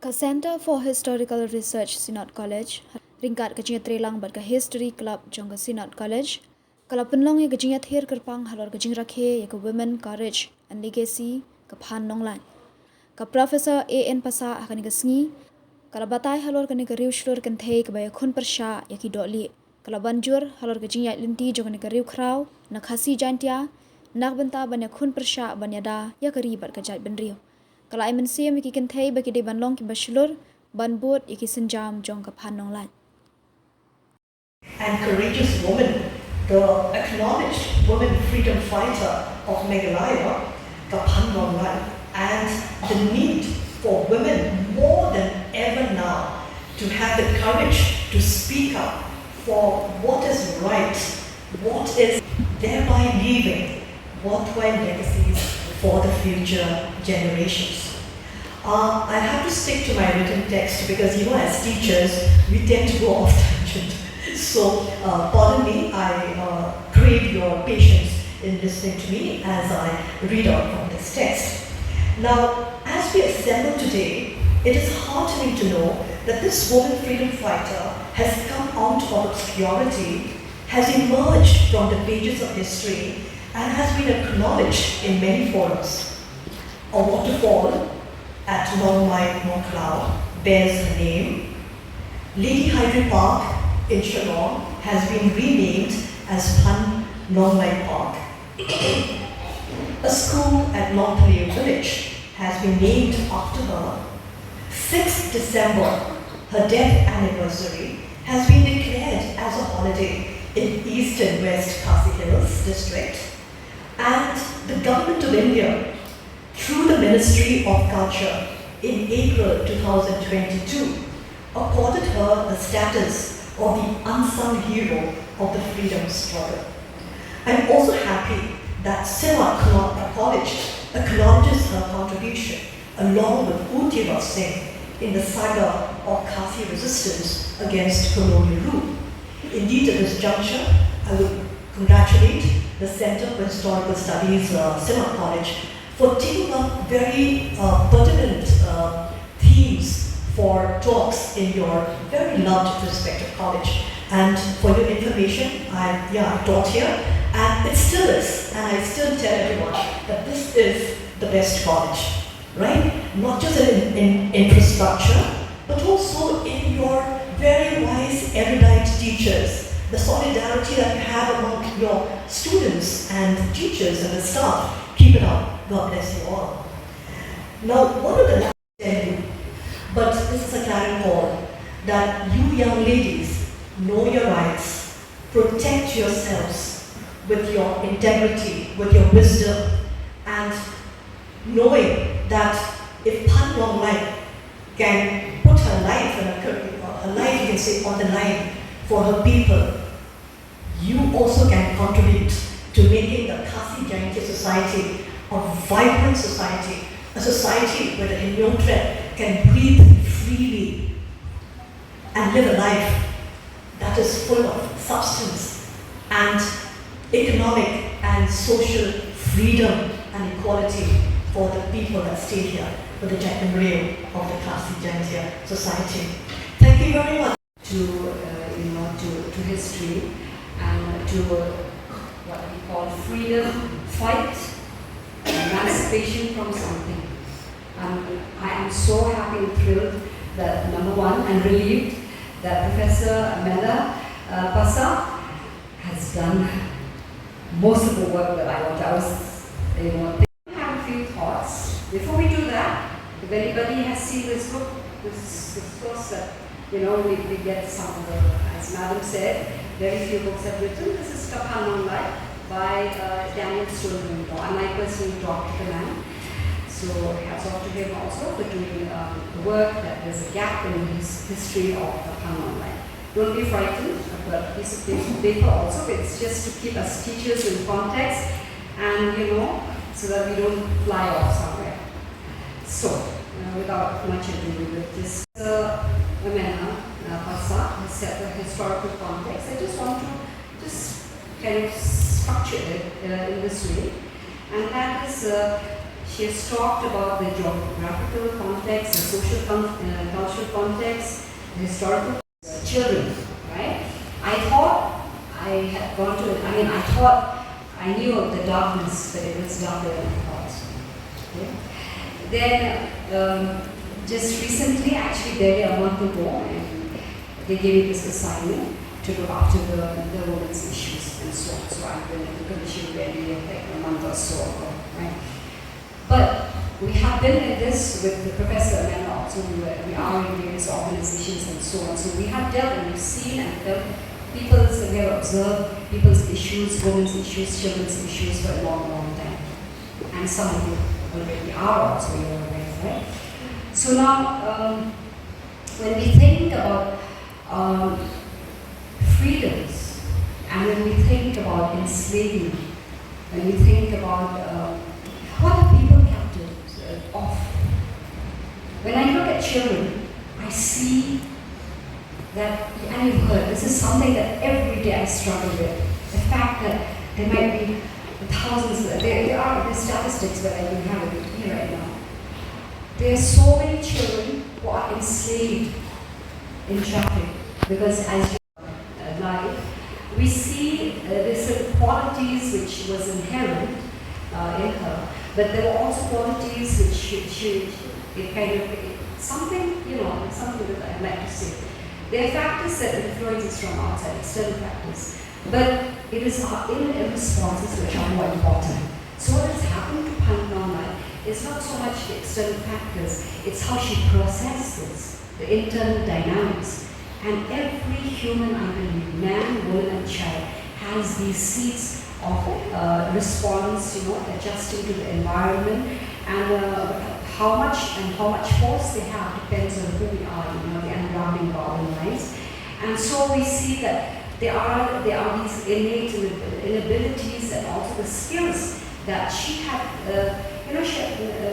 Ka Center for Historical Research Sinod College, ringkat kejinga trelang bat ka History Club jong ka Sinod College, kala penlong ya kejinga thir kerpang halor kejing rakhe ya ka Women Courage and Legacy ka Phan Nonglan. Ka Professor A.N. Pasa akan ka sengi, kala batai halor ka ni ka riu shlur kan thei ka baya khun persha ya ki doli. Kala banjur halor kejing ya linti jong ka ni ka riu kraw, na khasi jantia, nak benta banya khun persha banya da ya ka ribat ka jat ben riu. Kalau ai mensia miki kan thei bagi de ban long ki baslur ban bot iki senjam jong ka Phan Nonglan. And courageous woman, the acknowledged woman freedom fighter of Meghalaya, ka Phan Nonglan, and the need for women more than ever now to have the courage to speak up for what is right, what is thereby leaving worthwhile legacies for the future generations. I have to stick to my written text because, as teachers, we tend to go off tangent. So, pardon me, I crave your patience in listening to me as I read out from this text. Now, as we assemble today, it is heartening to know that this woman freedom fighter has come out of obscurity, has emerged from the pages of history, and has been acknowledged in many forums. A waterfall at Nong Mai Nong Klau bears her name. Lady Hyder Park in Shillong has been renamed as Phan Nong Mai Park. A school at Nong Paleo village has been named after her. 6th December, her death anniversary, has been declared as a holiday in East and West Khasi Hills district. And the Government of India, through the Ministry of Culture, in April 2022, accorded her the status of the unsung hero of the freedom struggle. I'm also happy that Sinod College acknowledges her contribution along with Utira Singh in the saga of Khasi resistance against colonial rule. Indeed, at this juncture, I would congratulate the Center for Historical Studies, Sinod College, for taking up very pertinent themes for talks in your very loved respective college. And for your information, I taught here, and it still is, and I still tell everyone that this is the best college, right? Not just in infrastructure, but also in your very wise, erudite teachers, the solidarity that you have among your students and teachers and the staff. Keep it up. God bless you all. Now, one of the last tell you, but this is a clarion call, that you young ladies know your rights, protect yourselves with your integrity, with your wisdom, and knowing that if Phan Nonglan can put her life and her life, you can say, on the line for her people, you also can contribute to making the Khasi Jaintia society a vibrant society, a society where the Hinyongtren can breathe freely and live a life that is full of substance and economic and social freedom and equality for the people that stay here, for the Jack Rail of the Khasi Jaintia society. Thank you very much. To history and to what we call freedom fight, emancipation from something. I am so happy and thrilled that, number one, I'm relieved that Professor Mela Pasa has done most of the work that I want. I have a few thoughts. Before we do that, if anybody has seen this book, this course that we get some of the, as Madam said, very few books have written. This is Phan Nonglan by Daniel Stoltenberg, and I personally talked to the man. So hats off to him also for doing the work that there's a gap in his history of Phan Nonglan. Don't be frightened, I've got a piece of paper also. It's just to keep us teachers in context and so that we don't fly off somewhere. So, without much ado with this, Amena Pasa has set the historical context. I just want to kind of structure it in this way, and that is She has talked about the geographical context, the social cultural context, the historical children, right? I thought I had gone to, I thought I knew of the darkness, but it was darker than I thought. Okay? Then, just recently, actually barely a month ago, and they gave me this assignment to look after the women's issues and so on. So I've been in the commission barely like a month or so ago, right? But we have been in this with the professor and also we are in various organizations and so on. So we have dealt and we've seen and felt we have observed people's issues, women's issues, children's issues for a long, long time. And some of you already are also aware, right? So now, when we think about freedoms, and when we think about enslavement, when we think about what are people captives of? When I look at children, I see that, and you've heard, this is something that every day I struggle with. The fact that there might be thousands, there are statistics that I can have it here right now. There are so many children who are enslaved in traffic because as you live, we see there's certain qualities which was inherent in her, but there were also qualities which it kind of, something that I'd like to say. There are factors that influence us from outside, external factors, but it is our inner responses which are more important. So what has happened to Pandana is not so much the external factors, it's how she processes the internal dynamics. And every human, I believe, man, woman, and child, has these seeds of response, adjusting to the environment, and how much force they have depends on who we are, the unraveling of our own lives. And so we see that there are these innate inabilities and also the skills that she had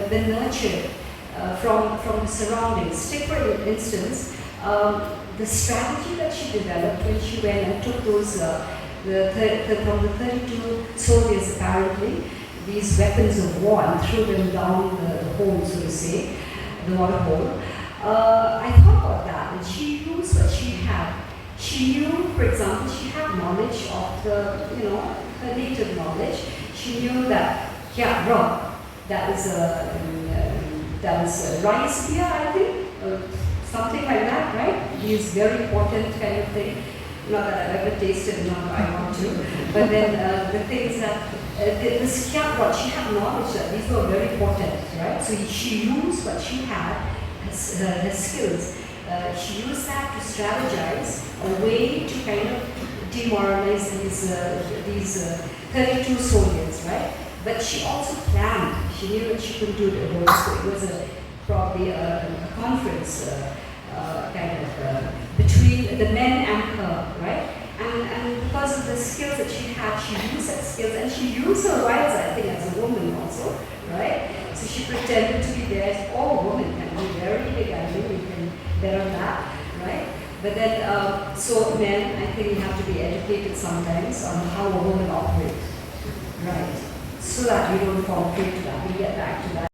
been nurtured from the surroundings. Take for instance, the strategy that she developed when she went and took those, from the 32 soldiers apparently, these weapons of war and threw them down the hole, so to say, the water hole. I thought about that, and she used what she had. She knew, for example, she had knowledge of her native knowledge. She knew that, that is rice beer, I think, something like that, right? These very important kind of thing. Not that I've ever tasted, not that I want to. But then the things that, what she had knowledge that these were very important, right? So she used what she had, her skills. She used that to strategize a way to kind of demoralize these 32 soldiers, right? But she also planned. She knew that she couldn't do it alone, so it was probably a conference between the men and her, right? And because of the skills that she had, she used that skills, and she used her rights, I think, as a woman also, right? So she pretended to be there. All women can be very big, I think we can bet on that, right? But then, so men, I think we have to be educated sometimes on how a woman operates, right? So that we don't fall prey to that. We get back to that.